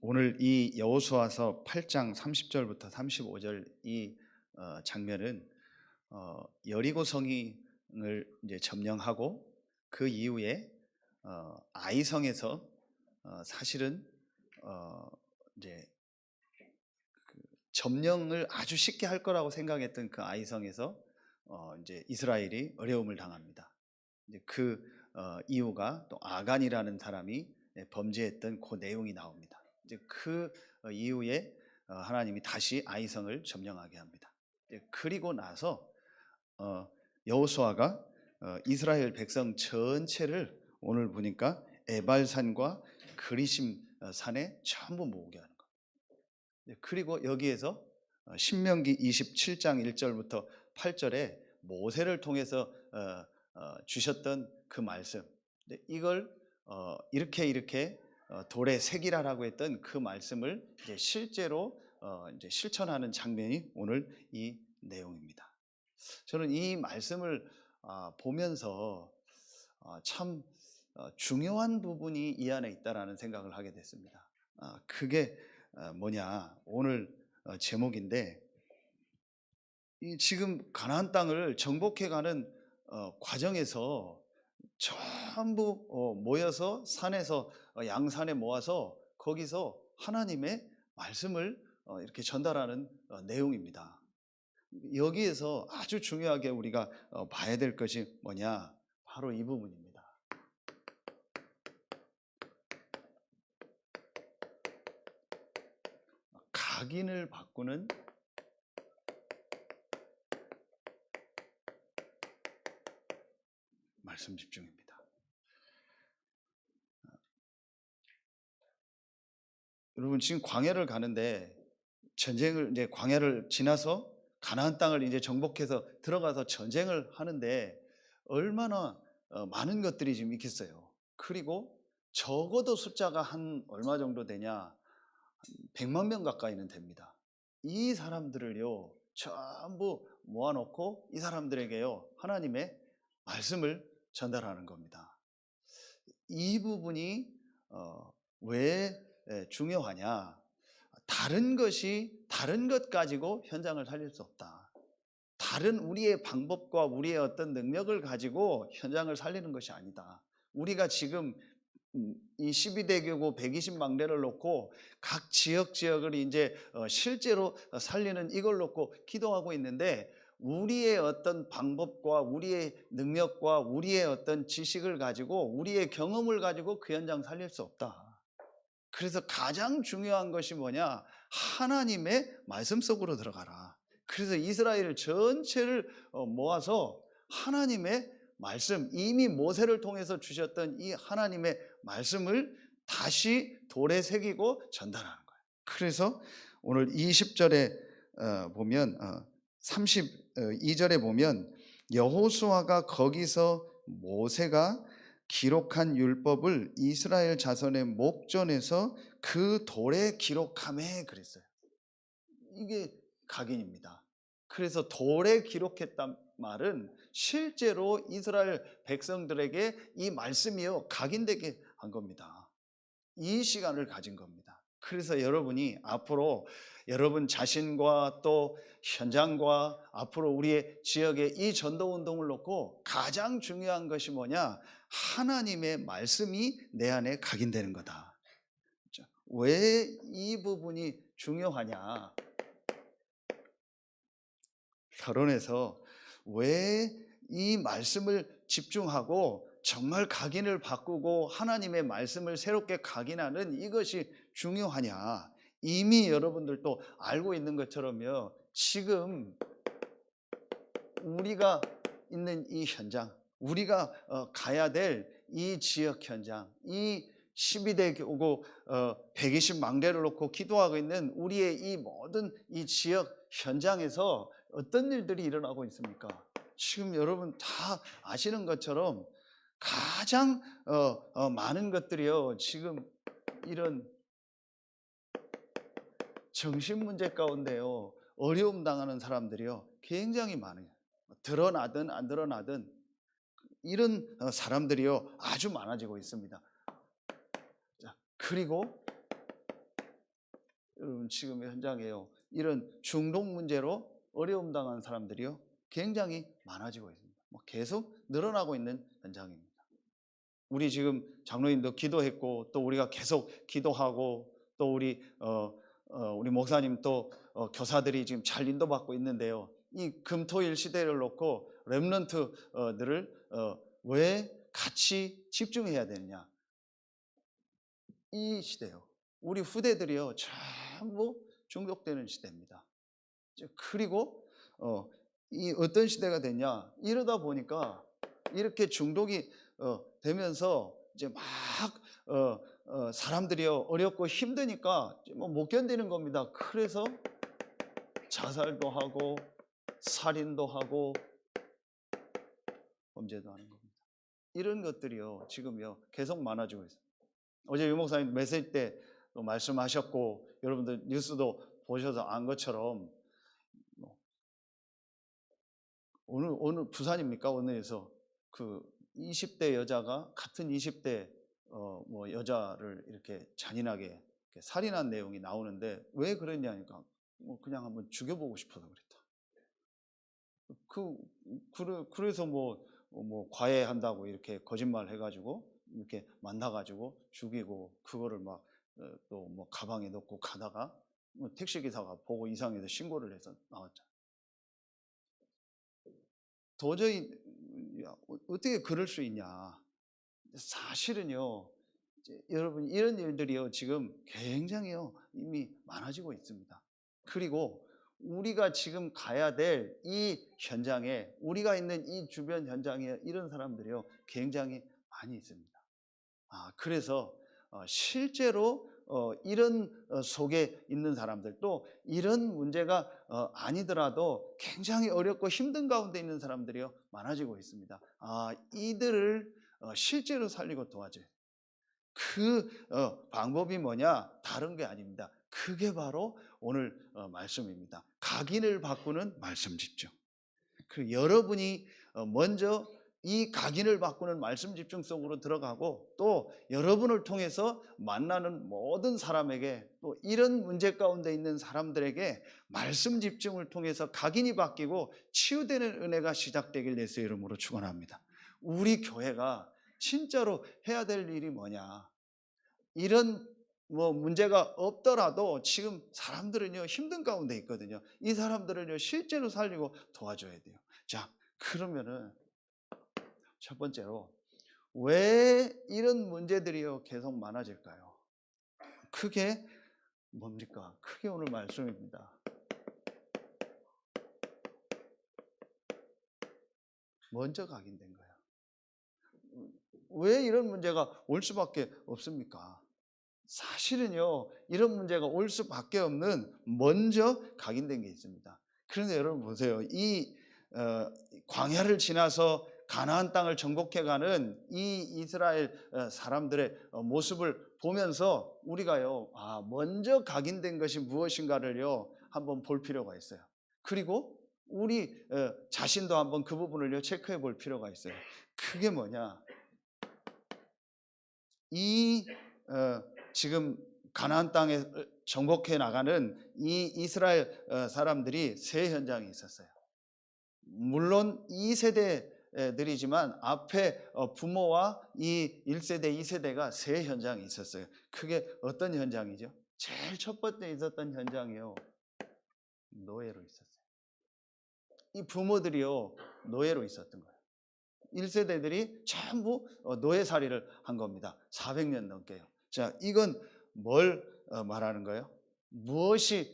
오늘 이 여호수아서 8장 30절부터 35절 이 장면은 여리고 성을 이제 점령하고 그 이후에 아이성에서 사실은 어, 이제 점령을 아주 쉽게 할 거라고 생각했던 그 아이성에서 이제 이스라엘이 어려움을 당합니다. 이제 그 이유가 또 아간이라는 사람이 범죄했던 그 내용이 나옵니다. 이제 그 이후에 하나님이 다시 아이성을 점령하게 합니다. 그리고 나서 여호수아가 이스라엘 백성 전체를 오늘 보니까 에발산과 그리심 산에 전부 모으게 하는 겁니다. 그리고 여기에서 신명기 27장 1절부터 8절에 모세를 통해서 주셨던 그 말씀, 이걸 이렇게 돌에 새기라라고 했던 그 말씀을 이제 실제로 이제 실천하는 장면이 오늘 이 내용입니다. 저는 이 말씀을 보면서 참 중요한 부분이 이 안에 있다라는 생각을 하게 됐습니다. 그게 뭐냐, 오늘 제목인데, 이 지금 가나안 땅을 정복해가는 과정에서 전부 모여서 산에서 양산에 모아서 거기서 하나님의 말씀을 이렇게 전달하는 내용입니다. 여기에서 아주 중요하게 우리가 봐야 될 것이 뭐냐, 바로 이 부분입니다. 각인을 바꾸는 말씀 집중입니다. 여러분, 지금 광야를 가는데 전쟁을 이제 광야를 지나서 가나안 땅을 이제 정복해서 들어가서 전쟁을 하는데 얼마나 많은 것들이 지금 있겠어요. 그리고 적어도 숫자가 한 얼마 정도 되냐, 100만 명 가까이는 됩니다. 이 사람들을요 전부 모아놓고 이 사람들에게요 하나님의 말씀을 전달하는 겁니다. 이 부분이 왜 중요하냐? 다른 것 가지고 현장을 살릴 수 없다. 다른 우리의 방법과 우리의 어떤 능력을 가지고 현장을 살리는 것이 아니다. 우리가 지금 이 12대교구 120망대를 놓고 각 지역을 이제 실제로 살리는 이걸 놓고 기도하고 있는데, 우리의 어떤 방법과 우리의 능력과 우리의 어떤 지식을 가지고 우리의 경험을 가지고 그 현장 살릴 수 없다. 그래서 가장 중요한 것이 뭐냐? 하나님의 말씀 속으로 들어가라. 그래서 이스라엘 전체를 모아서 하나님의 말씀, 이미 모세를 통해서 주셨던 이 하나님의 말씀을 다시 돌에 새기고 전달하는 거예요. 그래서 오늘 20절에 보면 32절에 보면 여호수아가 거기서 모세가 기록한 율법을 이스라엘 자손의 목전에서 그 돌에 기록하매 그랬어요. 이게 각인입니다. 그래서 돌에 기록했단 말은 실제로 이스라엘 백성들에게 이 말씀이요 각인되게 한 겁니다. 이 시간을 가진 겁니다. 그래서 여러분이 앞으로 여러분 자신과 또 현장과 앞으로 우리의 지역의 이 전도운동을 놓고 가장 중요한 것이 뭐냐? 하나님의 말씀이 내 안에 각인되는 거다. 왜 이 부분이 중요하냐? 결혼해서 왜 이 말씀을 집중하고 정말 각인을 바꾸고 하나님의 말씀을 새롭게 각인하는 이것이 중요하냐? 이미 여러분들도 알고 있는 것처럼요, 지금 우리가 있는 이 현장, 우리가 가야 될 이 지역 현장, 이 12대 교구 120망대를 놓고 기도하고 있는 우리의 이 모든 이 지역 현장에서 어떤 일들이 일어나고 있습니까? 지금 여러분 다 아시는 것처럼 가장 많은 것들이요, 지금 이런 정신문제 가운데요 어려움 당하는 사람들이요 굉장히 많아요. 드러나든 안 드러나든 이런 사람들이요 아주 많아지고 있습니다. 그리고 여러분 지금 현장에요. 이런 중독 문제로 어려움 당한 사람들이요. 굉장히 많아지고 있습니다. 계속 늘어나고 있는 현장입니다. 우리 지금 장로님도 기도했고 또 우리가 계속 기도하고 또 우리 목사님 또 교사들이 지금 잘 인도받고 있는데요. 이 금토일 시대를 놓고 렘넌트들을 왜 같이 집중해야 되느냐? 이 시대요. 우리 후대들이요 전부 중독되는 시대입니다. 그리고 이 어떤 시대가 됐냐? 이러다 보니까 이렇게 중독이 되면서 이제 막 사람들이요 어렵고 힘드니까 못 견디는 겁니다. 그래서 자살도 하고 살인도 하고 범죄도 하는 겁니다. 이런 것들이요 지금요 계속 많아지고 있어요. 어제 유 목사님 메시지 때 말씀하셨고 여러분들 뉴스도 보셔서 안 것처럼 어느 부산입니까? 어느에서 그 20대 여자가 같은 20대 여자를 이렇게 잔인하게 이렇게 살인한 내용이 나오는데 왜 그랬냐니까 그냥 한번 죽여보고 싶어서 그랬다. 그래서 과외한다고 이렇게 거짓말 해가지고 이렇게 만나가지고 죽이고 그거를 막 또 가방에 넣고 가다가 택시 기사가 보고 이상해서 신고를 해서 나왔잖아요. 도저히 어떻게 그럴 수 있냐? 사실은요, 여러분 이런 일들이요 지금 굉장히요 이미 많아지고 있습니다. 그리고 우리가 지금 가야 될 이 현장에 우리가 있는 이 주변 현장에 이런 사람들이요 굉장히 많이 있습니다. 그래서 실제로 이런 속에 있는 사람들 또 이런 문제가 아니더라도 굉장히 어렵고 힘든 가운데 있는 사람들이요 많아지고 있습니다. 이들을 실제로 살리고 도와줘요. 그 방법이 뭐냐? 다른 게 아닙니다. 그게 바로 오늘 말씀입니다. 각인을 바꾸는 말씀 집중. 그 여러분이 먼저 이 각인을 바꾸는 말씀 집중 속으로 들어가고 또 여러분을 통해서 만나는 모든 사람에게 또 이런 문제 가운데 있는 사람들에게 말씀 집중을 통해서 각인이 바뀌고 치유되는 은혜가 시작되길 예수의 이름으로 축원합니다. 우리 교회가 진짜로 해야 될 일이 뭐냐? 이런 문제가 없더라도 지금 사람들은요 힘든 가운데 있거든요. 이 사람들을요 실제로 살리고 도와줘야 돼요. 자, 그러면은 첫 번째로 왜 이런 문제들이요 계속 많아질까요? 그게 뭡니까? 그게 오늘 말씀입니다. 먼저 각인된 거예요. 왜 이런 문제가 올 수밖에 없습니까? 사실은요 이런 문제가 올 수밖에 없는 먼저 각인된 게 있습니다. 그런데 여러분 보세요. 이 광야를 지나서 가나안 땅을 정복해가는 이 이스라엘 사람들의 모습을 보면서 우리가요 먼저 각인된 것이 무엇인가를요 한번 볼 필요가 있어요. 그리고 우리 자신도 한번 그 부분을요 체크해 볼 필요가 있어요. 그게 뭐냐? 이 지금 가나안 땅에 정복해 나가는 이 이스라엘 사람들이 세 현장이 있었어요. 물론 2세대들이지만 앞에 부모와 이 1세대, 2세대가 세 현장이 있었어요. 그게 어떤 현장이죠? 제일 첫 번째 있었던 현장이요. 노예로 있었어요. 이 부모들이요. 노예로 있었던 거예요. 1세대들이 전부 노예살이를 한 겁니다. 400년 넘게요. 자, 이건 뭘 말하는 거예요? 무엇에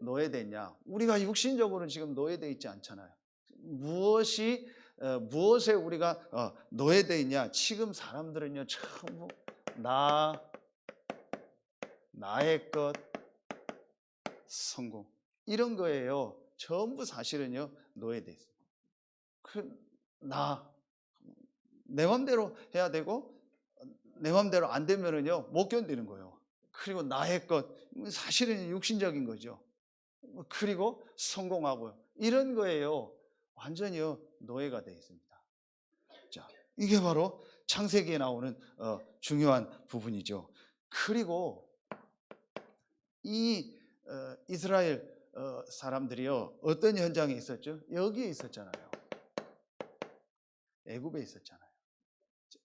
노예됐냐? 우리가 육신적으로는 지금 노예되어 있지 않잖아요. 무엇에 우리가 노예되어 있냐? 지금 사람들은요, 전부 나의 것, 성공 이런 거예요. 전부 사실은요 노예되어 있어요. 내 맘대로 해야 되고 내 맘대로 안 되면은요 못 견디는 거예요. 그리고 나의 것 사실은 육신적인 거죠. 그리고 성공하고요. 이런 거예요. 완전히요 노예가 되어 있습니다. 자, 이게 바로 창세기에 나오는 중요한 부분이죠. 그리고 이 이스라엘 사람들이요, 어떤 현장에 있었죠? 여기에 있었잖아요. 애굽에 있었잖아요.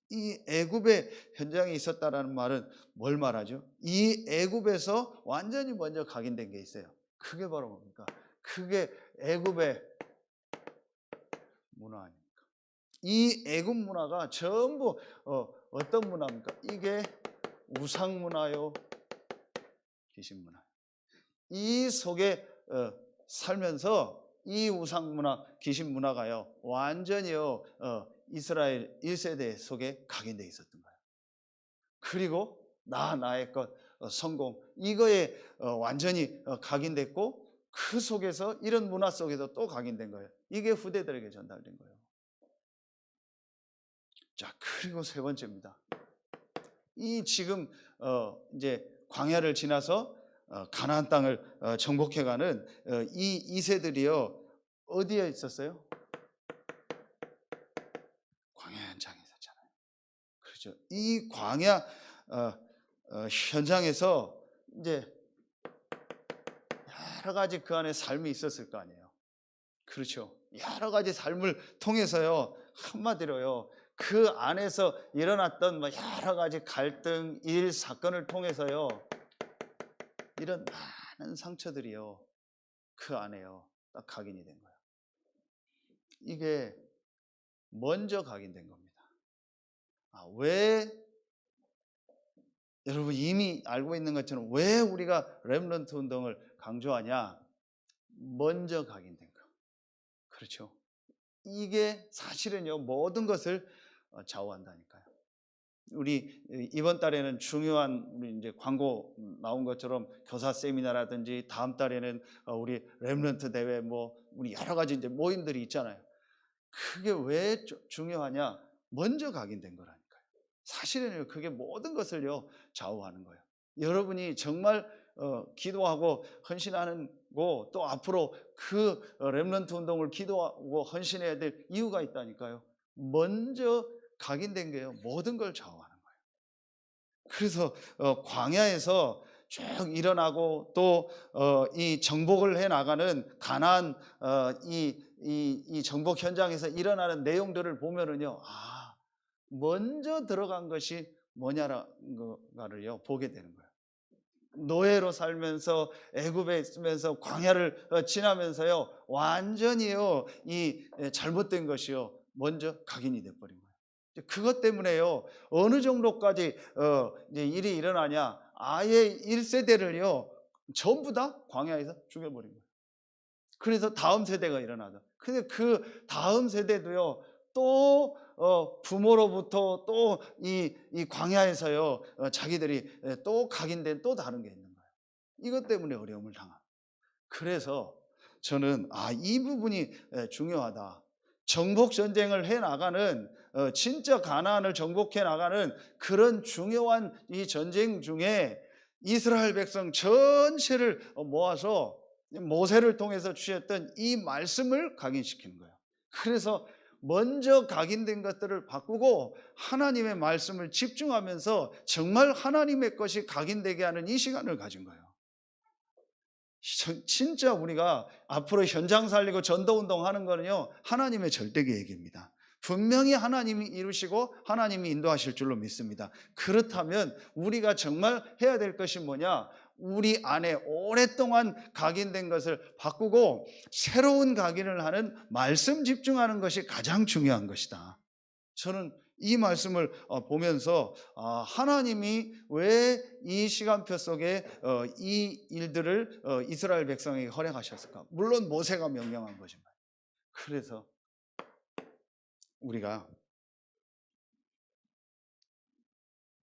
이 애굽의 현장에 있었다라는 말은 뭘 말하죠? 이 애굽에서 완전히 먼저 각인된 게 있어요. 그게 바로 뭡니까? 그게 애굽의 문화 아닙니까? 이 애굽 문화가 전부 어떤 문화입니까? 이게 우상 문화요, 귀신 문화. 이 속에 살면서 이 우상 문화, 귀신 문화가요, 완전히요 이스라엘 1세대 속에 각인되어 있었던 거예요. 그리고 나의 것, 성공, 이거에 완전히 각인됐고, 그 속에서 이런 문화 속에서 또 각인된 거예요. 이게 후대들에게 전달된 거예요. 자, 그리고 세 번째입니다. 이 지금 이제 광야를 지나서 가나안 땅을 정복해가는 이 2세들이요 어디에 있었어요? 광야 현장에 있었잖아요. 그렇죠. 이 광야 현장에서 이제 여러 가지 그 안에 삶이 있었을 거 아니에요. 그렇죠. 여러 가지 삶을 통해서요, 한마디로요, 그 안에서 일어났던 여러 가지 갈등, 일, 사건을 통해서요, 이런 많은 상처들이요, 그 안에요, 딱 각인이 된 거예요. 이게 먼저 각인된 겁니다. 왜 여러분 이미 알고 있는 것처럼 왜 우리가 렘넌트 운동을 강조하냐? 먼저 각인된 거. 그렇죠. 이게 사실은요, 모든 것을 좌우한다니까요. 우리 이번 달에는 중요한 우리 이제 광고 나온 것처럼 교사 세미나라든지, 다음 달에는 우리 렘넌트 대회, 우리 여러 가지 이제 모임들이 있잖아요. 그게 왜 중요하냐? 먼저 각인된 거라니까요. 사실은요, 그게 모든 것을요 좌우하는 거예요. 여러분이 정말 기도하고 헌신하는 거, 또 앞으로 그 렘넌트 운동을 기도하고 헌신해야 될 이유가 있다니까요. 먼저 각인된 게요, 모든 걸 좌우하는 거예요. 그래서 광야에서 쭉 일어나고 또 이 정복을 해 나가는 가나안 이 정복 현장에서 일어나는 내용들을 보면은요, 먼저 들어간 것이 뭐냐라는거를요 보게 되는 거예요. 노예로 살면서 애굽에 있으면서 광야를 지나면서요, 완전히요 이 잘못된 것이요 먼저 각인이 돼 버린 거예요. 그것 때문에요, 어느 정도까지 이제 일이 일어나냐, 아예 1세대를요 전부 다 광야에서 죽여버린 거예요. 그래서 다음 세대가 일어나죠. 근데 그 다음 세대도요, 또 부모로부터 또 이 광야에서요 자기들이 또 각인된 또 다른 게 있는 거예요. 이것 때문에 어려움을 당한. 그래서 저는 이 부분이 중요하다. 정복 전쟁을 해 나가는 진짜 가나안을 정복해 나가는 그런 중요한 이 전쟁 중에 이스라엘 백성 전체를 모아서 모세를 통해서 주셨던 이 말씀을 각인시키는 거예요. 그래서 먼저 각인된 것들을 바꾸고 하나님의 말씀을 집중하면서 정말 하나님의 것이 각인되게 하는 이 시간을 가진 거예요. 진짜 우리가 앞으로 현장 살리고 전도운동 하는 거는요, 하나님의 절대 계획입니다. 분명히 하나님이 이루시고 하나님이 인도하실 줄로 믿습니다. 그렇다면 우리가 정말 해야 될 것이 뭐냐? 우리 안에 오랫동안 각인된 것을 바꾸고 새로운 각인을 하는 말씀 집중하는 것이 가장 중요한 것이다. 저는 이 말씀을 보면서 하나님이 왜 이 시간표 속에 이 일들을 이스라엘 백성에게 허락하셨을까? 물론 모세가 명령한 거지만. 그래서 우리가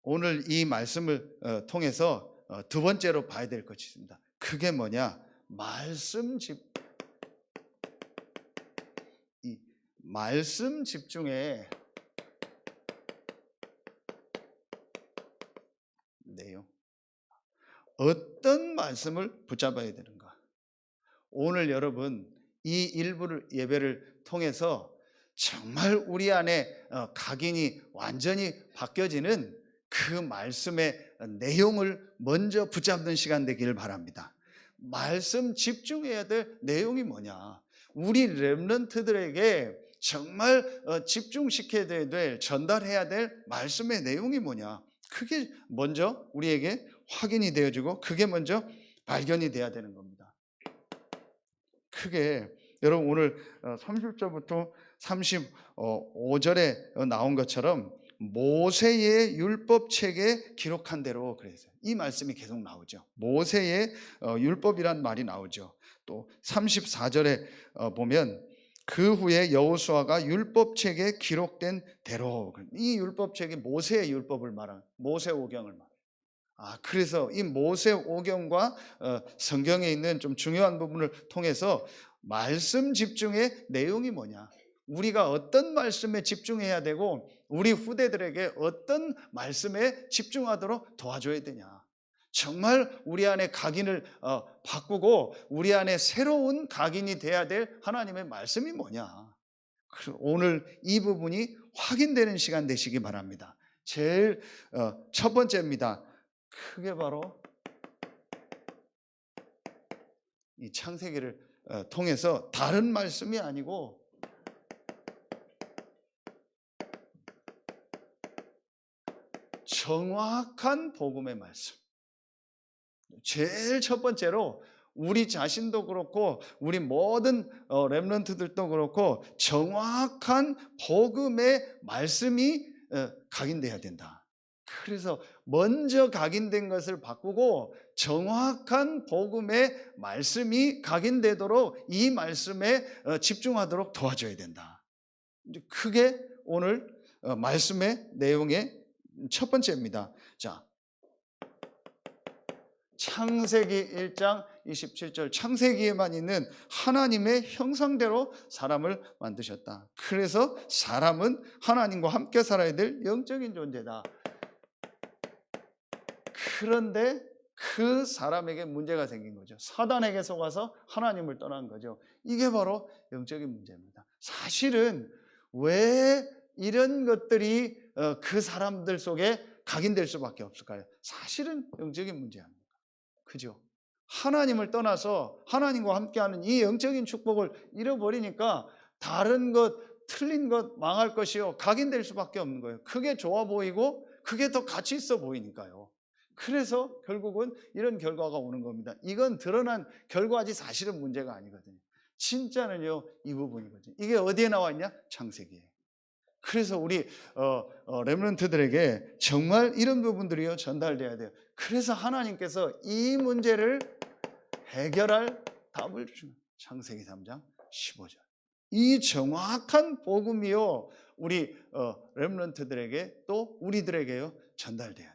오늘 이 말씀을 통해서 두 번째로 봐야 될 것이 있습니다. 그게 뭐냐? 이 말씀 집중에 내용. 어떤 말씀을 붙잡아야 되는가? 오늘 여러분 이 일부 예배를 통해서 정말 우리 안에 각인이 완전히 바뀌어지는 그 말씀의 내용을 먼저 붙잡는 시간 되기를 바랍니다. 말씀 집중해야 될 내용이 뭐냐? 우리 렘넌트들에게 정말 집중시켜야 될, 전달해야 될 말씀의 내용이 뭐냐? 그게 먼저 우리에게 확인이 되어지고 그게 먼저 발견이 돼야 되는 겁니다. 크게 여러분 오늘 30절부터 35절에 나온 것처럼 모세의 율법책에 기록한 대로 그랬어요. 이 말씀이 계속 나오죠. 모세의 율법이란 말이 나오죠. 또 34절에 보면 그 후에 여호수아가 율법책에 기록된 대로, 이 율법책이 모세의 율법을 말하는 모세오경을 말해요. 그래서 이 모세오경과 성경에 있는 좀 중요한 부분을 통해서 말씀 집중의 내용이 뭐냐, 우리가 어떤 말씀에 집중해야 되고 우리 후대들에게 어떤 말씀에 집중하도록 도와줘야 되냐, 정말 우리 안에 각인을 바꾸고 우리 안에 새로운 각인이 돼야 될 하나님의 말씀이 뭐냐, 오늘 이 부분이 확인되는 시간 되시기 바랍니다. 제일 첫 번째입니다. 크게 바로 이 창세기를 통해서 다른 말씀이 아니고 정확한 복음의 말씀. 제일 첫 번째로 우리 자신도 그렇고 우리 모든 렘넌트들도 그렇고 정확한 복음의 말씀이 각인돼야 된다. 그래서 먼저 각인된 것을 바꾸고 정확한 복음의 말씀이 각인되도록 이 말씀에 집중하도록 도와줘야 된다. 그게 오늘 말씀의 내용의 첫 번째입니다. 자, 창세기 1장 27절, 창세기에만 있는 하나님의 형상대로 사람을 만드셨다. 그래서 사람은 하나님과 함께 살아야 될 영적인 존재다. 그런데 그 사람에게 문제가 생긴 거죠. 사단에게 속아서 하나님을 떠난 거죠. 이게 바로 영적인 문제입니다. 사실은 왜 이런 것들이 그 사람들 속에 각인될 수밖에 없을까요? 사실은 영적인 문제 아닙니까? 그죠? 하나님을 떠나서 하나님과 함께하는 이 영적인 축복을 잃어버리니까 다른 것, 틀린 것, 망할 것이요 각인될 수밖에 없는 거예요. 그게 좋아 보이고 그게 더 가치 있어 보이니까요. 그래서 결국은 이런 결과가 오는 겁니다. 이건 드러난 결과지 사실은 문제가 아니거든요. 진짜는요 이 부분이거든요. 이게 어디에 나와 있냐? 창세기에. 그래서 우리 렘넌트들에게 정말 이런 부분들이요 전달돼야 돼요. 그래서 하나님께서 이 문제를 해결할 답을 주시는 창세기 3장 15절. 이 정확한 복음이요 우리 렘넌트들에게 또 우리들에게요 전달돼야 돼요.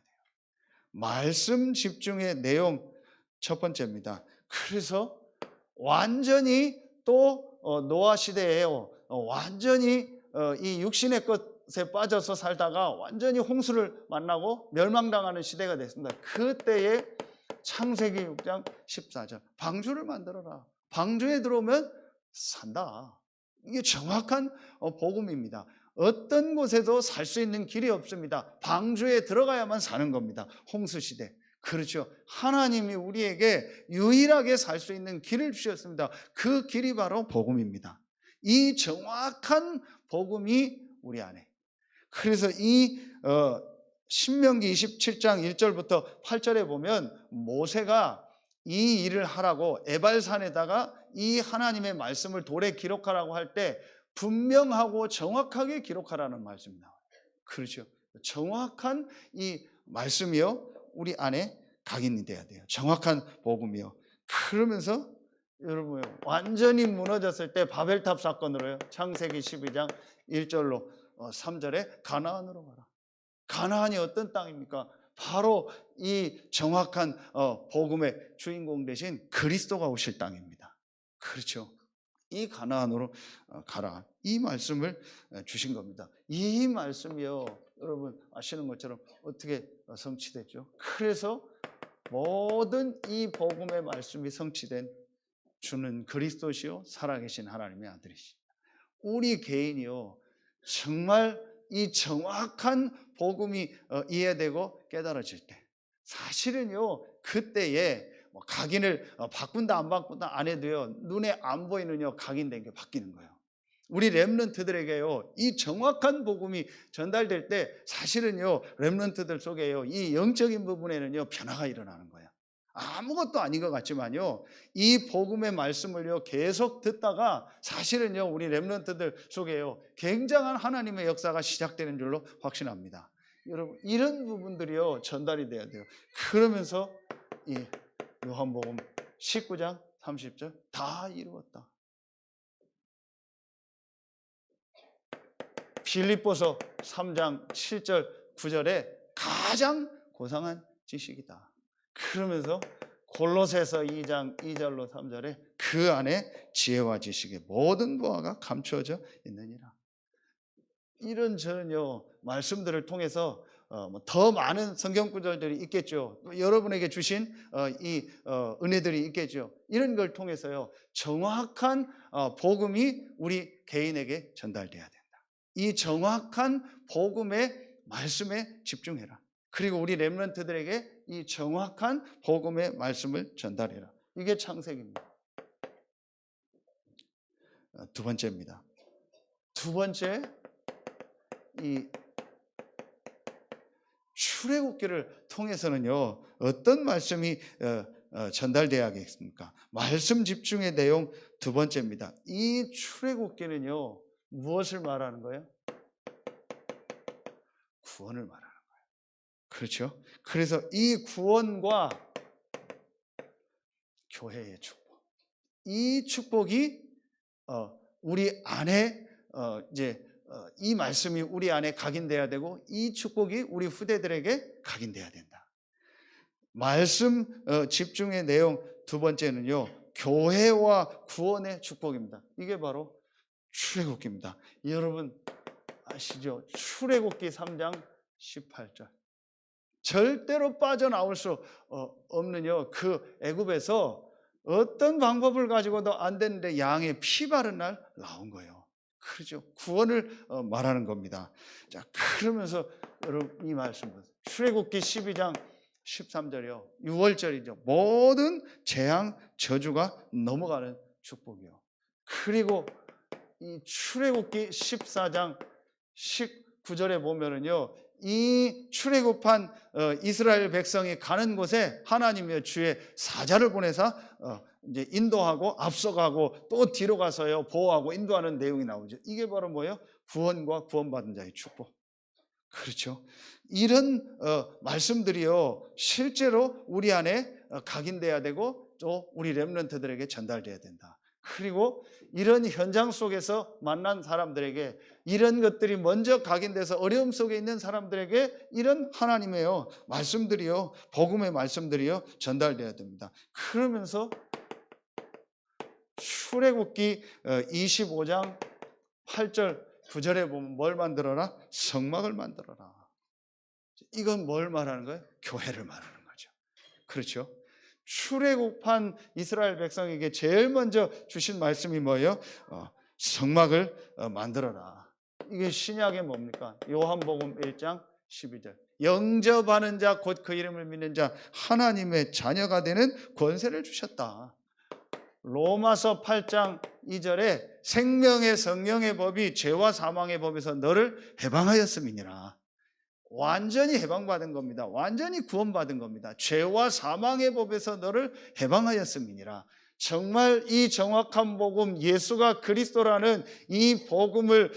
말씀 집중의 내용 첫 번째입니다. 그래서 완전히 또 노아 시대에요 완전히 이 육신의 것에 빠져서 살다가 완전히 홍수를 만나고 멸망당하는 시대가 됐습니다. 그때에 창세기 6장 14절 방주를 만들어라. 방주에 들어오면 산다. 이게 정확한 복음입니다. 어떤 곳에도 살 수 있는 길이 없습니다. 방주에 들어가야만 사는 겁니다. 홍수시대. 그렇죠. 하나님이 우리에게 유일하게 살 수 있는 길을 주셨습니다. 그 길이 바로 복음입니다. 이 정확한 복음이 우리 안에. 그래서 이 신명기 27장 1절부터 8절에 보면 모세가 이 일을 하라고 에발산에다가 이 하나님의 말씀을 돌에 기록하라고 할 때 분명하고 정확하게 기록하라는 말씀이 나와요. 그렇죠. 정확한 이 말씀이요 우리 안에 각인이 돼야 돼요. 정확한 복음이요. 그러면서 여러분 완전히 무너졌을 때 바벨탑 사건으로요 창세기 12장 1절로 3절에 가나안으로 가라. 가나안이 어떤 땅입니까? 바로 이 정확한 복음의 주인공 되신 그리스도가 오실 땅입니다. 그렇죠. 이 가나안으로 가라. 이 말씀을 주신 겁니다. 이 말씀이요 여러분 아시는 것처럼 어떻게 성취됐죠? 그래서 모든 이 복음의 말씀이 성취된 주는 그리스도시요 살아계신 하나님의 아들이십니다. 우리 개인이요 정말 이 정확한 복음이 이해되고 깨달아질 때, 사실은요 그때에 뭐 각인을 바꾼다 안 바꾼다 안 해도요 눈에 안 보이는요 각인된 게 바뀌는 거예요. 우리 렘넌트들에게요 이 정확한 복음이 전달될 때 사실은요 렘넌트들 속에요 이 영적인 부분에는요 변화가 일어나는 거예요. 아무것도 아닌 것 같지만요 이 복음의 말씀을요 계속 듣다가 사실은요 우리 렘넌트들 속에요 굉장한 하나님의 역사가 시작되는 줄로 확신합니다. 여러분 이런 부분들이요 전달이 돼야 돼요. 그러면서 이 요한복음 19장 30절 다 이루었다. 빌립보서 3장 7절 9절에 가장 고상한 지식이다. 그러면서 골로새서 2장 2절로 3절에 그 안에 지혜와 지식의 모든 보화가 감추어져 있느니라. 이런 저는요 말씀들을 통해서 더 많은 성경 구절들이 있겠죠. 여러분에게 주신 이 은혜들이 있겠죠. 이런 걸 통해서요 정확한 복음이 우리 개인에게 전달돼야 된다. 이 정확한 복음의 말씀에 집중해라. 그리고 우리 렘넌트들에게 이 정확한 복음의 말씀을 전달해라. 이게 창세기입니다. 두 번째입니다. 두 번째, 이 출애굽기를 통해서는요 어떤 말씀이 전달돼야겠습니까? 말씀 집중의 내용 두 번째입니다. 이 출애굽기는요 무엇을 말하는 거예요? 구원을 말하는 거예요. 그렇죠? 그래서 이 구원과 교회의 축복, 이 축복이 우리 안에 이제 이 말씀이 우리 안에 각인돼야 되고 이 축복이 우리 후대들에게 각인돼야 된다. 말씀 집중의 내용 두 번째는요 교회와 구원의 축복입니다. 이게 바로 출애굽기입니다. 여러분 아시죠? 출애굽기 3장 18절. 절대로 빠져나올 수 없는요 그 애굽에서 어떤 방법을 가지고도 안 되는데 양의 피 바른 날 나온 거예요. 그렇죠? 구원을 말하는 겁니다. 자, 그러면서 여러분 이 말씀 보세요. 출애굽기 12장 13절이요. 6월절이죠. 모든 재앙 저주가 넘어가는 축복이요. 그리고 이 출애굽기 14장 19절에 보면은요. 이 출애굽한 이스라엘 백성이 가는 곳에 하나님의 주의 사자를 보내서 이제 인도하고 앞서가고 또 뒤로 가서요 보호하고 인도하는 내용이 나오죠. 이게 바로 뭐예요? 구원과 구원받은 자의 축복. 그렇죠? 이런 말씀들이요 실제로 우리 안에 각인돼야 되고 또 우리 렘넌트들에게 전달돼야 된다. 그리고 이런 현장 속에서 만난 사람들에게 이런 것들이 먼저 각인돼서 어려움 속에 있는 사람들에게 이런 하나님의 말씀들이요 복음의 말씀들이요 전달돼야 됩니다. 그러면서 출애굽기 25장 8절 9절에 보면 뭘 만들어라? 성막을 만들어라. 이건 뭘 말하는 거예요? 교회를 말하는 거죠. 그렇죠? 출애굽한 이스라엘 백성에게 제일 먼저 주신 말씀이 뭐예요? 성막을 만들어라. 이게 신약의 뭡니까? 요한복음 1장 12절. 영접하는 자 곧 그 이름을 믿는 자 하나님의 자녀가 되는 권세를 주셨다. 로마서 8장 2절에 생명의 성령의 법이 죄와 사망의 법에서 너를 해방하였음이니라. 완전히 해방받은 겁니다. 완전히 구원받은 겁니다. 죄와 사망의 법에서 너를 해방하였음이니라. 정말 이 정확한 복음, 예수가 그리스도라는 이 복음을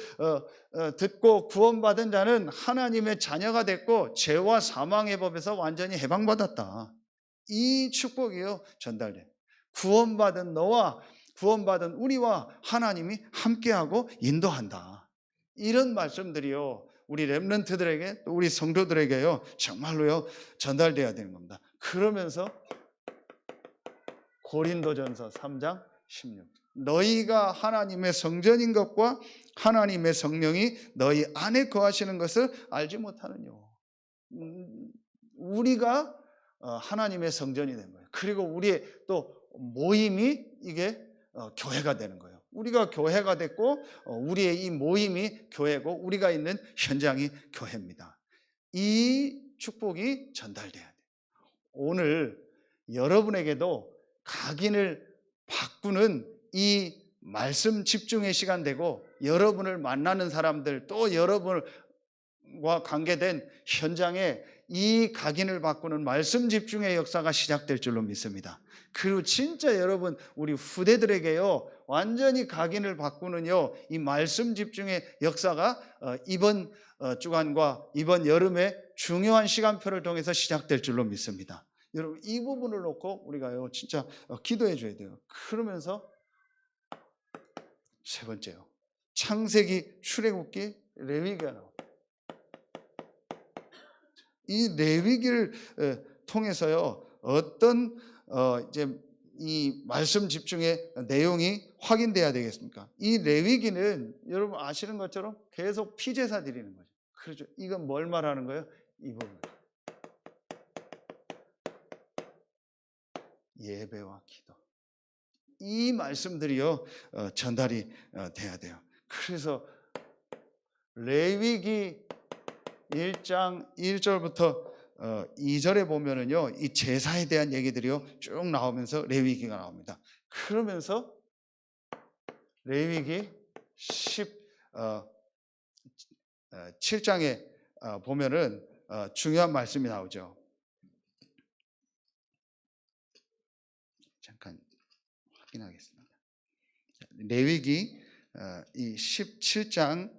듣고 구원받은 자는 하나님의 자녀가 됐고 죄와 사망의 법에서 완전히 해방받았다. 이 축복이요 전달돼. 구원받은 너와 구원받은 우리와 하나님이 함께하고 인도한다. 이런 말씀들이요 우리 렘넌트들에게 또 우리 성도들에게요 정말로요 전달돼야 되는 겁니다. 그러면서 고린도전서 3장 16 너희가 하나님의 성전인 것과 하나님의 성령이 너희 안에 거하시는 것을 알지 못하느뇨. 우리가 하나님의 성전이 된 거예요. 그리고 우리의 또 모임이 이게 교회가 되는 거예요. 우리가 교회가 됐고 우리의 이 모임이 교회고 우리가 있는 현장이 교회입니다. 이 축복이 전달돼야 돼요. 오늘 여러분에게도 각인을 바꾸는 이 말씀 집중의 시간 되고 여러분을 만나는 사람들 또 여러분과 관계된 현장에 이 각인을 바꾸는 말씀 집중의 역사가 시작될 줄로 믿습니다. 그리고 진짜 여러분 우리 후대들에게요 완전히 각인을 바꾸는요 이 말씀 집중의 역사가 이번 주간과 이번 여름의 중요한 시간표를 통해서 시작될 줄로 믿습니다. 여러분 이 부분을 놓고 우리가요 진짜 기도해 줘야 돼요. 그러면서 세 번째요. 창세기, 출애굽기, 레위기가 나옵니다. 이 레위기를 통해서요 어떤 이제 이 말씀 집중의 내용이 확인돼야 되겠습니까? 이 레위기는 여러분 아시는 것처럼 계속 피제사 드리는 거죠. 그렇죠. 이건 뭘 말하는 거예요? 이 부분. 예배와 기도. 이 말씀들이요 전달이 돼야 돼요. 그래서 레위기 1장 1절부터 2절에 보면은요 이 제사에 대한 얘기들이요 쭉 나오면서 레위기가 나옵니다. 그러면서 레위기 17장에 보면은 중요한 말씀이 나오죠. 잠깐 확인하겠습니다. 레위기 이 17장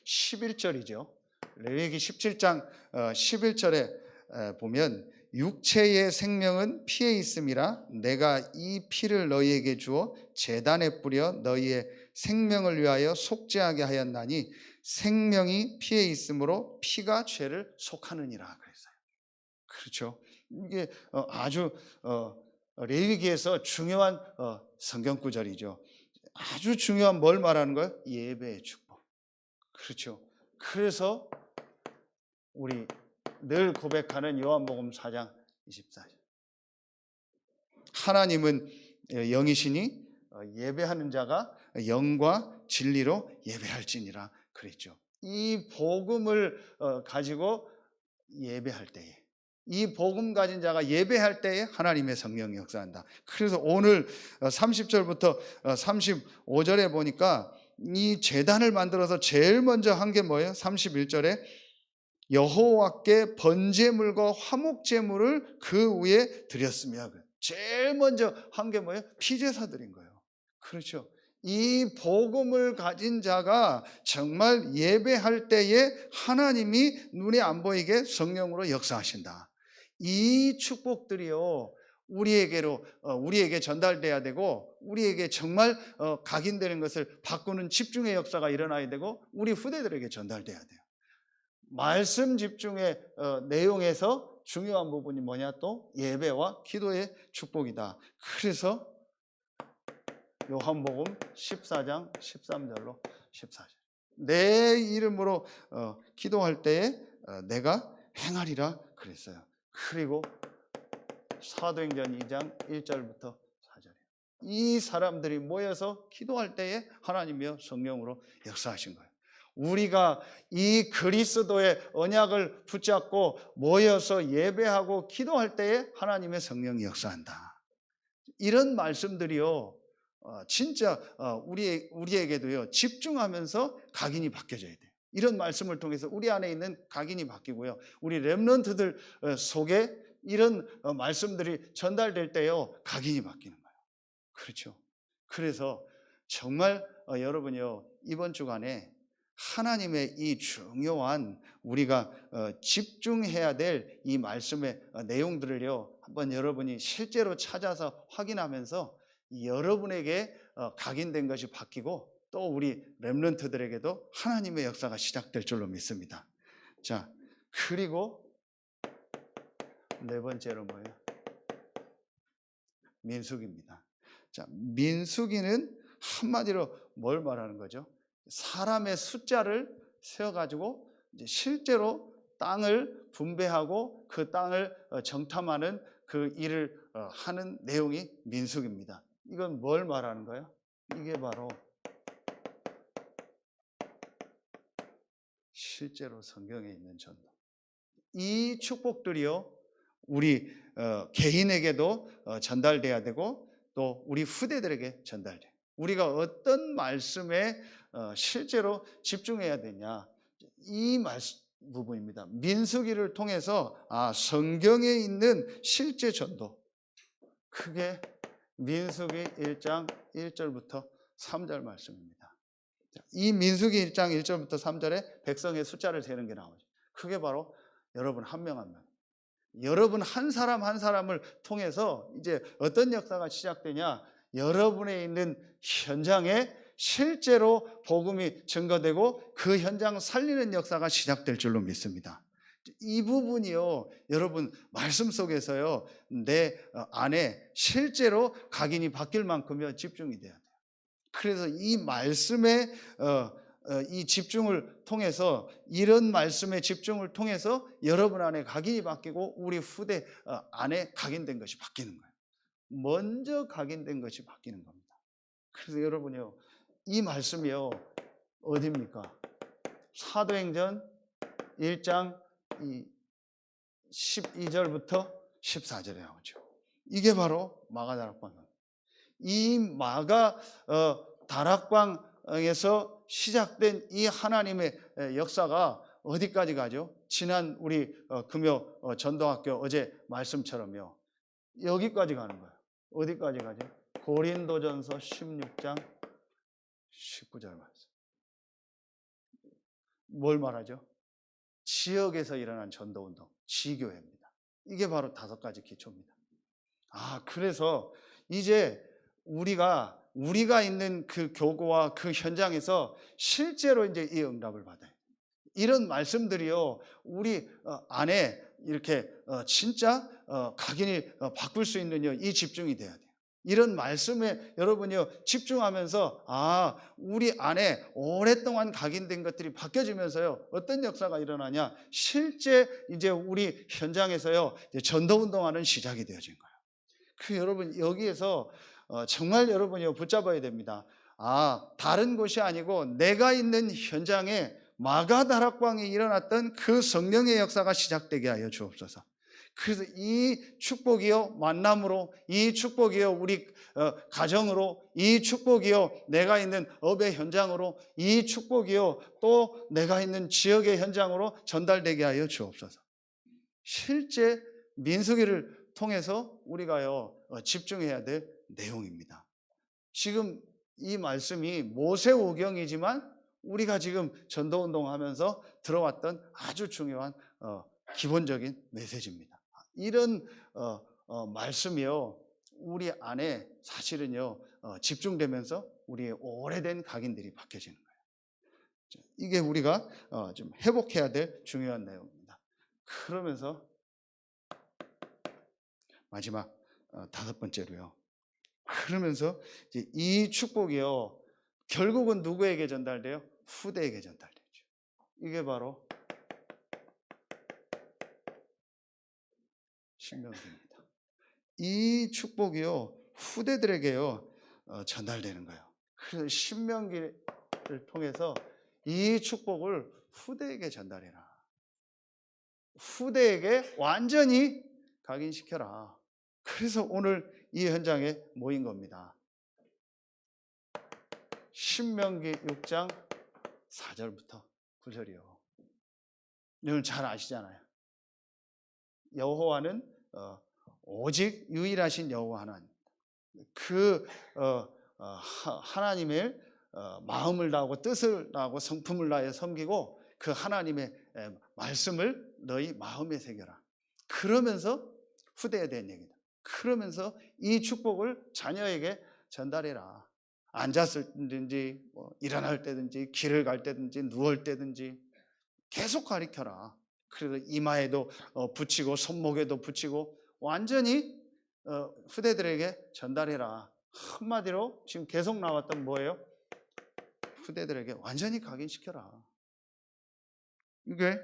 11절이죠. 레위기 17장 11절에 보면 육체의 생명은 피에 있음이라 내가 이 피를 너희에게 주어 제단에 뿌려 너희의 생명을 위하여 속죄하게 하였나니 생명이 피에 있으므로 피가 죄를 속하느니라 그랬어요. 그렇죠. 이게 아주 레위기에서 중요한 성경 구절이죠. 아주 중요한 뭘 말하는 거예요? 예배의 축복. 그렇죠. 그래서 우리 늘 고백하는 요한복음 4장 24절. 하나님은 영이시니 예배하는 자가 영과 진리로 예배할지니라 그랬죠. 이 복음을 가지고 예배할 때에 이 복음 가진 자가 예배할 때에 하나님의 성령이 역사한다. 그래서 오늘 30절부터 35절에 보니까 이 제단을 만들어서 제일 먼저 한 게 뭐예요? 31절에 여호와께 번제물과 화목제물을 그 위에 드렸으며 제일 먼저 한 게 뭐예요? 피제사 드린 거예요. 그렇죠. 이 복음을 가진 자가 정말 예배할 때에 하나님이 눈에 안 보이게 성령으로 역사하신다. 이 축복들이요 우리에게 전달돼야 되고 우리에게 정말 각인되는 것을 바꾸는 집중의 역사가 일어나야 되고 우리 후대들에게 전달돼야 돼요. 말씀 집중의 내용에서 중요한 부분이 뭐냐? 또 예배와 기도의 축복이다. 그래서 요한복음 14장 13절로 14절. 내 이름으로 기도할 때에 내가 행하리라 그랬어요. 그리고 사도행전 2장 1절부터 4절에 이 사람들이 모여서 기도할 때에 하나님이여 성령으로 역사하신 거예요. 우리가 이 그리스도의 언약을 붙잡고 모여서 예배하고 기도할 때에 하나님의 성령이 역사한다. 이런 말씀들이요 진짜 우리에게도요 집중하면서 각인이 바뀌어져야 돼요. 이런 말씀을 통해서 우리 안에 있는 각인이 바뀌고요 우리 렘넌트들 속에 이런 말씀들이 전달될 때요 각인이 바뀌는 거예요. 그렇죠. 그래서 정말 여러분이요 이번 주간에 하나님의 이 중요한 우리가 집중해야 될 이 말씀의 내용들을요 한번 여러분이 실제로 찾아서 확인하면서 여러분에게 각인된 것이 바뀌고 또 우리 렘넌트들에게도 하나님의 역사가 시작될 줄로 믿습니다. 자, 그리고 네 번째로 뭐예요? 민수기입니다. 자, 민수기는 한마디로 뭘 말하는 거죠? 사람의 숫자를 세워가지고 이제 실제로 땅을 분배하고 그 땅을 정탐하는 그 일을 하는 내용이 민수기입니다. 이건 뭘 말하는 거예요? 이게 바로 실제로 성경에 있는 전도. 이 축복들이요, 우리 개인에게도 전달돼야 되고 또 우리 후대들에게 전달돼. 우리가 어떤 말씀에 실제로 집중해야 되냐, 이 부분입니다. 민수기를 통해서 성경에 있는 실제 전도, 크게 민수기 1장 1절부터 3절 말씀입니다. 이 민수기 1장 1절부터 3절에 백성의 숫자를 세는 게 나오죠. 그게 바로 여러분 한 명 한 명, 여러분 한 사람 한 사람을 통해서 이제 어떤 역사가 시작되냐, 여러분에 있는 현장에 실제로 복음이 증거되고 그 현장 살리는 역사가 시작될 줄로 믿습니다. 이 부분이요, 여러분 말씀 속에서요, 내 안에 실제로 각인이 바뀔 만큼요 집중이 돼야 돼요. 그래서 이 말씀의 이 집중을 통해서, 이런 말씀의 집중을 통해서 여러분 안에 각인이 바뀌고 우리 후대 안에 각인된 것이 바뀌는 거예요. 먼저 각인된 것이 바뀌는 겁니다. 그래서 여러분요, 이 말씀이요 어디입니까? 사도행전 1장 12절부터 14절에 나오죠. 이게 바로 마가다락방입니다. 이 마가 다락방에서 시작된 이 하나님의 역사가 어디까지 가죠? 지난 우리 금요 전도학교 어제 말씀처럼요, 여기까지 가는 거예요. 어디까지 가죠? 고린도전서 16장 19절 말씀. 뭘 말하죠? 지역에서 일어난 전도운동, 지교회입니다. 이게 바로 5가지 기초입니다. 그래서 이제 우리가 있는 그 교구와 그 현장에서 실제로 이제 이 응답을 받아요. 이런 말씀들이요, 우리 안에 이렇게 진짜 각인이 바꿀 수 있는 이 집중이 돼야 돼요. 이런 말씀에 여러분이요 집중하면서 우리 안에 오랫동안 각인된 것들이 바뀌어지면서요 어떤 역사가 일어나냐, 실제 이제 우리 현장에서요 이제 전도운동하는 시작이 되어진 거예요. 그 여러분 여기에서 정말 여러분이 붙잡아야 됩니다. 다른 곳이 아니고 내가 있는 현장에 마가다락방에 일어났던 그 성령의 역사가 시작되게 하여 주옵소서. 그래서 이 축복이요 만남으로, 이 축복이요 우리 가정으로, 이 축복이요 내가 있는 업의 현장으로, 이 축복이요 또 내가 있는 지역의 현장으로 전달되게 하여 주옵소서. 실제 민수기를 통해서 우리가요 집중해야 될 내용입니다. 지금 이 말씀이 모세오경이지만 우리가 지금 전도운동하면서 들어왔던 아주 중요한 기본적인 메시지입니다. 이런 말씀이요 우리 안에 사실은요 집중되면서 우리의 오래된 각인들이 바뀌어지는 거예요. 이게 우리가 좀 회복해야 될 중요한 내용입니다. 그러면서 마지막 5번째로요. 그러면서 이제 이 축복이요 결국은 누구에게 전달돼요? 후대에게 전달되죠. 이게 바로 신명기입니다. 이 축복이요 후대들에게요 전달되는 거예요. 그래서 신명기를 통해서 이 축복을 후대에게 전달해라. 후대에게 완전히 각인시켜라. 그래서 오늘 이 현장에 모인 겁니다. 신명기 6장 4절부터 9절이요. 여러분 잘 아시잖아요. 여호와는 오직 유일하신 여호와 하나님. 그 하나님의 마음을 다하고 뜻을 다하고 성품을 다하여 섬기고 그 하나님의 말씀을 너희 마음에 새겨라. 그러면서 후대에 대한 얘기다. 그러면서 이 축복을 자녀에게 전달해라. 앉았을 때든지 일어날 때든지 길을 갈 때든지 누울 때든지 계속 가르쳐라. 그래서 이마에도 붙이고 손목에도 붙이고 완전히 후대들에게 전달해라. 한마디로 지금 계속 나왔던 뭐예요? 후대들에게 완전히 각인시켜라. 이게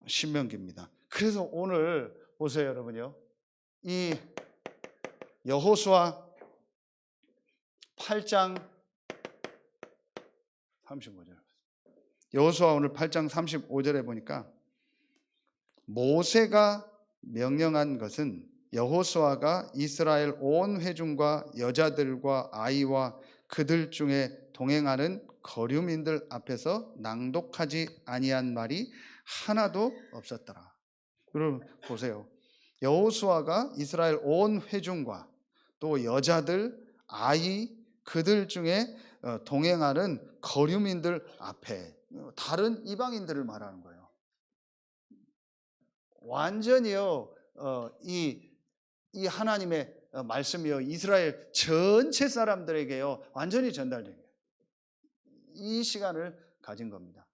신명기입니다. 그래서 오늘 보세요, 여러분요. 이 여호수아 8장 35절. 여호수아 오늘 8장 35절에 보니까 모세가 명령한 것은 여호수아가 이스라엘 온 회중과 여자들과 아이와 그들 중에 동행하는 거류민들 앞에서 낭독하지 아니한 말이 하나도 없었더라. 여러분 보세요. 여호수아가 이스라엘 온 회중과 또 여자들, 아이, 그들 중에 동행하는 거류민들 앞에 다른 이방인들을 말하는 거예요. 완전히요 이 하나님의 말씀이요 이스라엘 전체 사람들에게요 완전히 전달된 거예요. 이 시간을 가진 겁니다.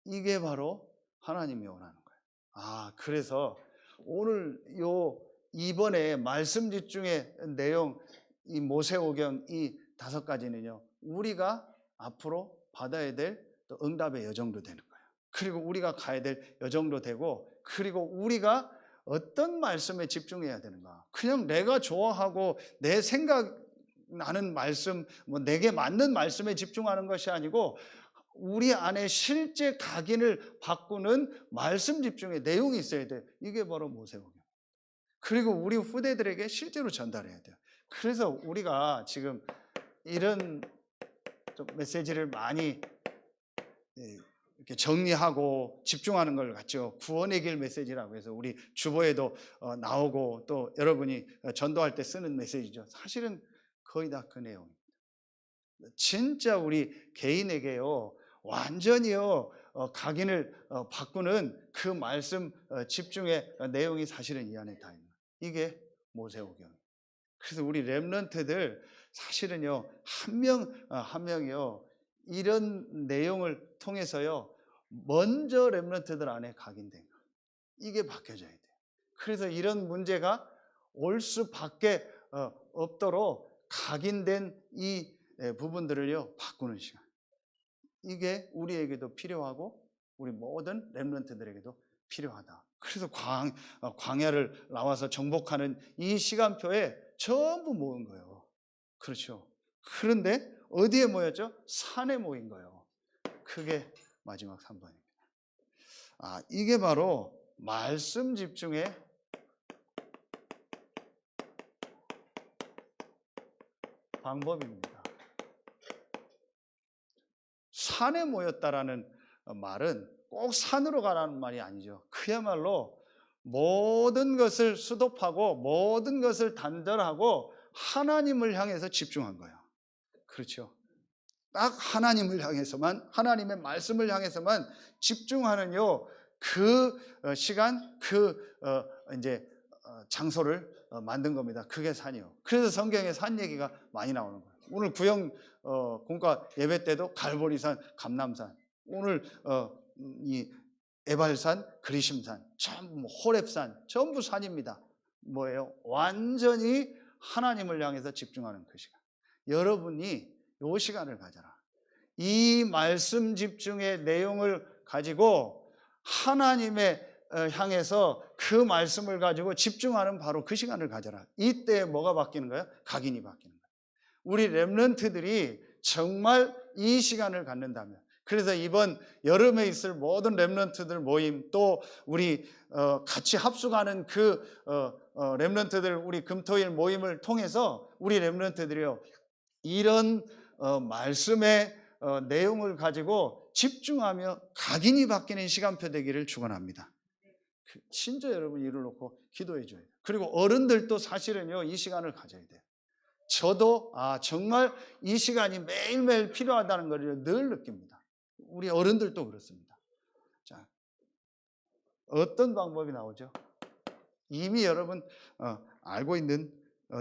이게 바로 하나님이 원하는 거예요. 그래서 오늘 이번에 말씀 집중의 내용 이 모세오경 이 5가지는요 우리가 앞으로 받아야 될 또 응답의 여정도 되는 거예요. 그리고 우리가 가야 될 여정도 되고, 그리고 우리가 어떤 말씀에 집중해야 되는가. 그냥 내가 좋아하고 내 생각 나는 말씀, 내게 맞는 말씀에 집중하는 것이 아니고 우리 안에 실제 각인을 바꾸는 말씀 집중의 내용이 있어야 돼요. 이게 바로 모세오경. 그리고 우리 후대들에게 실제로 전달해야 돼요. 그래서 우리가 지금 이런 좀 메시지를 많이 이렇게 정리하고 집중하는 걸 갖죠. 구원의 길 메시지라고 해서 우리 주보에도 나오고 또 여러분이 전도할 때 쓰는 메시지죠. 사실은 거의 다 그 내용입니다. 진짜 우리 개인에게요 완전히요 각인을 바꾸는 그 말씀 집중의 내용이 사실은 이 안에 다 있는 거예요. 이게 모세오경. 그래서 우리 렘넌트들 사실은요 한 명 한 명이요 이런 내용을 통해서요 먼저 렘넌트들 안에 각인된 거. 이게 바뀌어져야 돼요. 그래서 이런 문제가 올 수밖에 없도록 각인된 이 부분들을요 바꾸는 시간. 이게 우리에게도 필요하고 우리 모든 렘넌트들에게도 필요하다. 그래서 광야를 나와서 정복하는 이 시간표에 전부 모은 거예요. 그렇죠. 그런데 어디에 모였죠? 산에 모인 거예요. 그게 마지막 3번입니다. 이게 바로 말씀 집중의 방법입니다. 산에 모였다라는 말은 꼭 산으로 가라는 말이 아니죠. 그야말로 모든 것을 수독하고 모든 것을 단절하고 하나님을 향해서 집중한 거예요. 그렇죠. 딱 하나님을 향해서만, 하나님의 말씀을 향해서만 집중하는요 그 시간, 이제 장소를 만든 겁니다. 그게 산이요. 그래서 성경에 산 얘기가 많이 나오는 거예요. 오늘 구영 공과 예배 때도 갈보리산, 감람산, 오늘 이 에발산, 그리심산, 전부 호렙산, 전부 산입니다. 뭐예요? 완전히 하나님을 향해서 집중하는 그 시간. 여러분이 이 시간을 가져라. 이 말씀 집중의 내용을 가지고 하나님의 향해서 그 말씀을 가지고 집중하는 바로 그 시간을 가져라. 이때 뭐가 바뀌는 거예요? 각인이 바뀌는 거예요. 우리 렘넌트들이 정말 이 시간을 갖는다면, 그래서 이번 여름에 있을 모든 렘넌트들 모임, 또 우리 같이 합숙하는 그 렘넌트들 우리 금토일 모임을 통해서 우리 렘넌트들이요 이런 말씀의 내용을 가지고 집중하며 각인이 바뀌는 시간표 되기를 축원합니다. 진짜 여러분 이를 놓고 기도해 줘야 돼요. 그리고 어른들도 사실은요 이 시간을 가져야 돼요. 저도 정말 이 시간이 매일매일 필요하다는 걸 늘 느낍니다. 우리 어른들도 그렇습니다. 자, 어떤 방법이 나오죠? 이미 여러분 알고 있는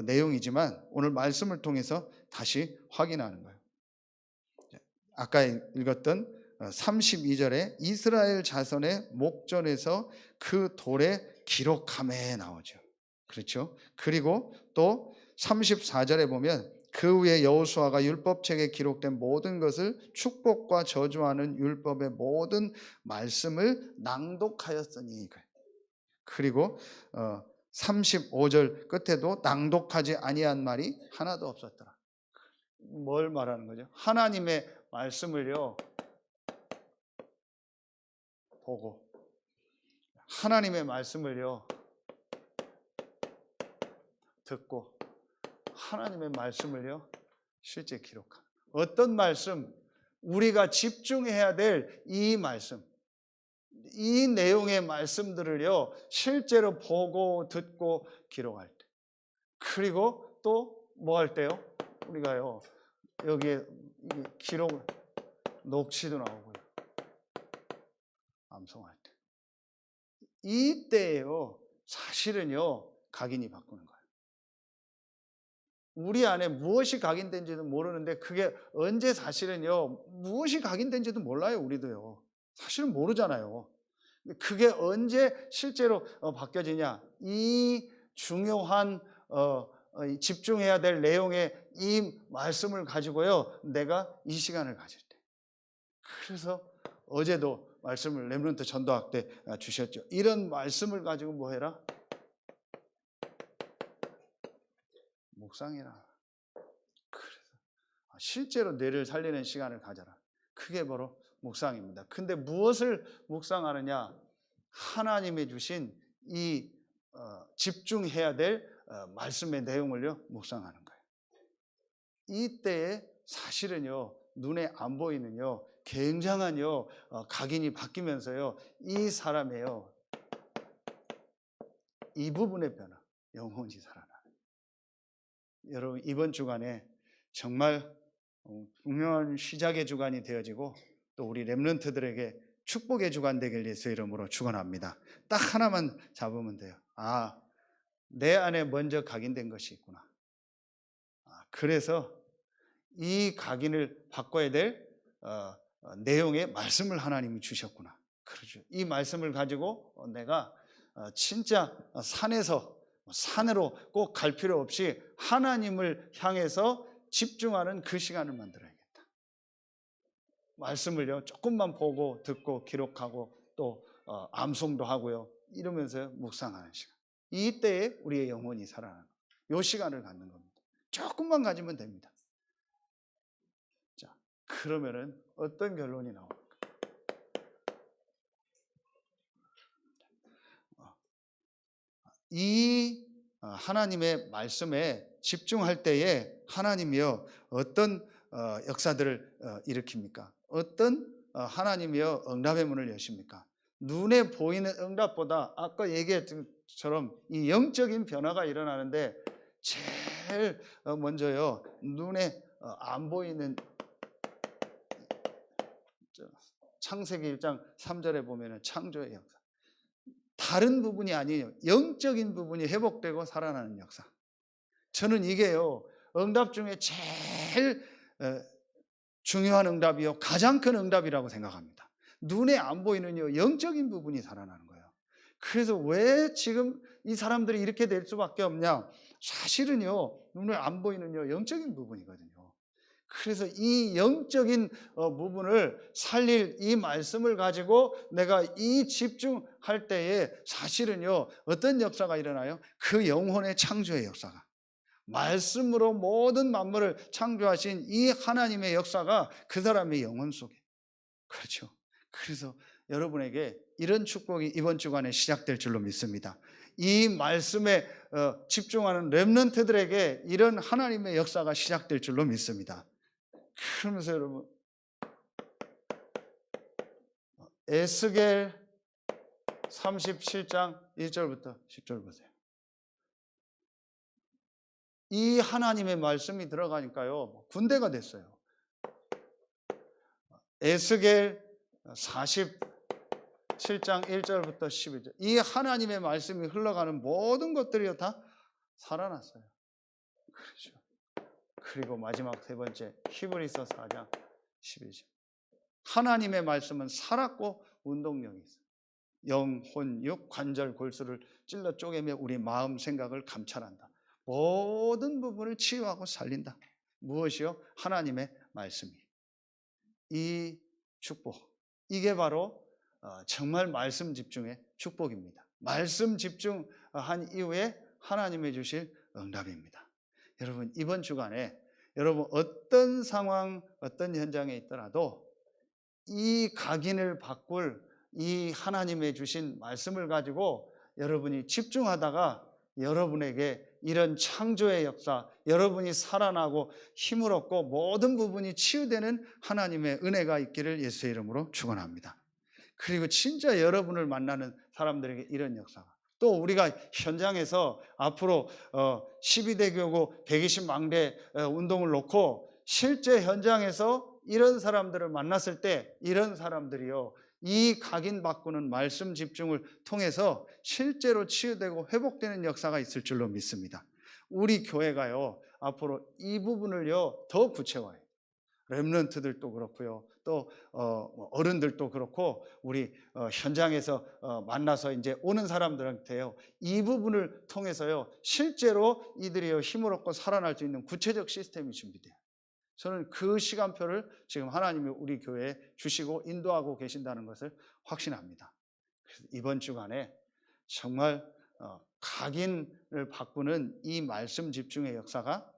내용이지만 오늘 말씀을 통해서 다시 확인하는 거예요. 아까 읽었던 32절에 이스라엘 자손의 목전에서 그 돌에 기록함에 나오죠. 그렇죠? 그리고 또 34절에 보면 그 후에 여호수아가 율법책에 기록된 모든 것을 축복과 저주하는 율법의 모든 말씀을 낭독하였으니. 그리고 35절 끝에도 낭독하지 아니한 말이 하나도 없었더라. 뭘 말하는 거죠? 하나님의 말씀을요 보고, 하나님의 말씀을요 듣고, 하나님의 말씀을요 실제 기록하는. 어떤 말씀? 우리가 집중해야 될 이 말씀, 이 내용의 말씀들을요 실제로 보고 듣고 기록할 때, 그리고 또 뭐 할 때요? 우리가요 여기에 기록, 녹취도 나오고요, 암송할 때, 이때에요 사실은요 각인이 바꾸는 거예요. 우리 안에 무엇이 각인된지도 모르는데, 그게 언제 사실은요 무엇이 각인된지도 몰라요. 우리도요 사실은 모르잖아요. 그게 언제 실제로 바뀌어지냐? 이 중요한 집중해야 될 내용의 이 말씀을 가지고요 내가 이 시간을 가질 때. 그래서 어제도 말씀을 렘넌트 전도학 때 주셨죠. 이런 말씀을 가지고 뭐 해라? 묵상해라. 그래서 실제로 뇌를 살리는 시간을 가져라. 그게 바로 묵상입니다. 근데 무엇을 묵상하느냐? 하나님이 주신 이 집중해야 될 말씀의 내용을요 묵상하는 거예요. 이때에 사실은요 눈에 안 보이는요 굉장한요 각인이 바뀌면서요 이 사람의요 이 부분의 변화, 영혼이 살아나요. 여러분, 이번 주간에 정말 분명한 시작의 주간이 되어지고, 또 우리 렘넌트들에게 축복의 주간 되길 예수 이름으로 축원합니다. 딱 하나만 잡으면 돼요. 아, 내 안에 먼저 각인된 것이 있구나. 그래서 이 각인을 바꿔야 될 내용의 말씀을 하나님이 주셨구나. 그렇죠. 이 말씀을 가지고 내가 진짜 산으로 꼭 갈 필요 없이 하나님을 향해서 집중하는 그 시간을 만들어야겠다. 말씀을요 조금만 보고 듣고 기록하고 또 암송도 하고요, 이러면서 묵상하는 시간. 이때에 우리의 영혼이 살아나는 이 시간을 갖는 겁니다. 조금만 가지면 됩니다. 자, 그러면은 어떤 결론이 나옵니까? 이 하나님의 말씀에 집중할 때에 하나님이요 어떤 역사들을 일으킵니까? 어떤 하나님이요 응답의 문을 여십니까? 눈에 보이는 응답보다 아까 얘기했던 것처럼 이 영적인 변화가 일어나는데, 제일 먼저요 눈에 안 보이는, 창세기 1장 3절에 보면은 창조의 역사, 다른 부분이 아니에요. 영적인 부분이 회복되고 살아나는 역사. 저는 이게요 응답 중에 제일 중요한 응답이요 가장 큰 응답이라고 생각합니다. 눈에 안 보이는 영적인 부분이 살아나는 거예요. 그래서 왜 지금 이 사람들이 이렇게 될 수밖에 없냐? 사실은요 눈에 안 보이는 영적인 부분이거든요. 그래서 이 영적인 부분을 살릴 이 말씀을 가지고 내가 이 집중할 때에 사실은요 어떤 역사가 일어나요? 그 영혼의 창조의 역사가, 말씀으로 모든 만물을 창조하신 이 하나님의 역사가 그 사람의 영혼 속에, 그렇죠. 그래서 여러분에게 이런 축복이 이번 주간에 시작될 줄로 믿습니다. 이 말씀에 집중하는 렘넌트들에게 이런 하나님의 역사가 시작될 줄로 믿습니다. 그러면서 여러분, 에스겔 37장 1절부터 10절 보세요. 이 하나님의 말씀이 들어가니까요 군대가 됐어요. 에스겔 47장 1절부터 11절, 이 하나님의 말씀이 흘러가는 모든 것들이 다 살아났어요. 그렇죠. 그리고 마지막 세 번째, 히브리서 4장 12절, 하나님의 말씀은 살았고 운동력이 있어요. 영, 혼, 육, 관절, 골수를 찔러 쪼개며 우리 마음 생각을 감찰한다. 모든 부분을 치유하고 살린다. 무엇이요? 하나님의 말씀이. 이 축복. 이게 바로 정말 말씀 집중의 축복입니다. 말씀 집중한 이후에 하나님이 주실 응답입니다. 여러분, 이번 주간에 여러분 어떤 상황, 어떤 현장에 있더라도 이 각인을 바꿀 이 하나님의 주신 말씀을 가지고 여러분이 집중하다가 여러분에게 이런 창조의 역사, 여러분이 살아나고 힘을 얻고 모든 부분이 치유되는 하나님의 은혜가 있기를 예수의 이름으로 축원합니다. 그리고 진짜 여러분을 만나는 사람들에게 이런 역사가, 또 우리가 현장에서 앞으로 12대 교구 120망대 운동을 놓고 실제 현장에서 이런 사람들을 만났을 때 이런 사람들이요, 이 각인 바꾸는 말씀 집중을 통해서 실제로 치유되고 회복되는 역사가 있을 줄로 믿습니다. 우리 교회가요, 앞으로 이 부분을요 더 구체화해요. 렘넌트들도 그렇고요, 또 어른들도 그렇고, 우리 현장에서 만나서 이제 오는 사람들한테요, 이 부분을 통해서요 실제로 이들이요 힘을 얻고 살아날 수 있는 구체적 시스템이 준비돼요. 저는 그 시간표를 지금 하나님이 우리 교회에 주시고 인도하고 계신다는 것을 확신합니다. 그래서 이번 주간에 정말 각인을 바꾸는 이 말씀 집중의 역사가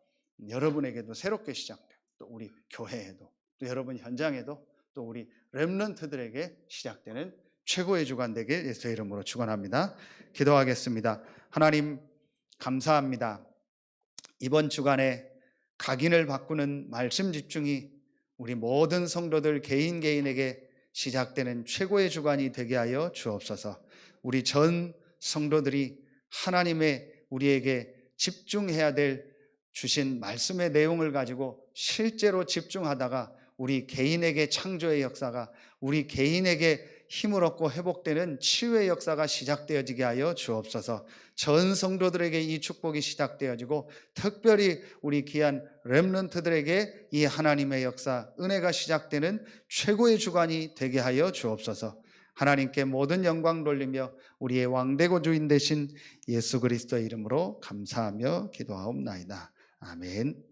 여러분에게도 새롭게 시작돼요. 또 우리 교회에도, 또 여러분 현장에도, 또 우리 렘넌트들에게 시작되는 최고의 주간 되길 예수의 이름으로 축원합니다. 기도하겠습니다. 하나님 감사합니다. 이번 주간에 각인을 바꾸는 말씀 집중이 우리 모든 성도들 개인 개인에게 시작되는 최고의 주간이 되게 하여 주옵소서. 우리 전 성도들이 하나님의 우리에게 집중해야 될 주신 말씀의 내용을 가지고 실제로 집중하다가 우리 개인에게 창조의 역사가, 우리 개인에게 힘을 얻고 회복되는 치유의 역사가 시작되어지게 하여 주옵소서. 전 성도들에게 이 축복이 시작되어지고 특별히 우리 귀한 렘넌트들에게 이 하나님의 역사, 은혜가 시작되는 최고의 주간이 되게 하여 주옵소서. 하나님께 모든 영광 돌리며 우리의 왕되고 주인 되신 예수 그리스도의 이름으로 감사하며 기도하옵나이다. 아멘.